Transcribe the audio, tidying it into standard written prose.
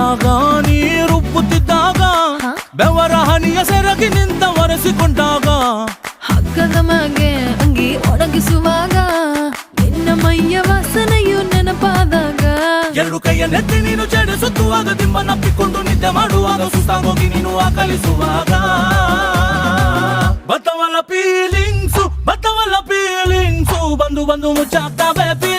ಮಾಡಿದಾಗ ನೀ ರುಬ್ಬುತ್ತಿದ್ದಾಗ ಬೆವರ ಹನಿಯ ಸೆರಗಿ ನಿಂತ ಒರೆಸಿಕೊಂಡಾಗ ಹಗ್ಗದ ಮ್ಯಾಗೆ ಅಂಗಿ ಒಣಗಿಸುವಾಗ ನಿನ್ನ ಮೈಯ ವಾಸನೆಯು ನೆನಪಾದಾಗ ಎರಡು ಕೈಯ ನೆತ್ತಿ ನೀನು ಜಡಿಸುತ್ತುವಾಗ ದಿಮ್ಮನಪ್ಪಿಕೊಂಡು ನಿದ್ದೆ ಮಾಡುವಾಗ ಸುಸ್ತಾಗೋಗಿ ನೀನು ಆಕಲಿಸುವಾಗ ಬತ್ತವಲ್ಲ ಫೀಲಿಂಗ್ಸು ಬಂದು ಬಂದು ಮುಚ್ಚಾಗ್ತಾವೆ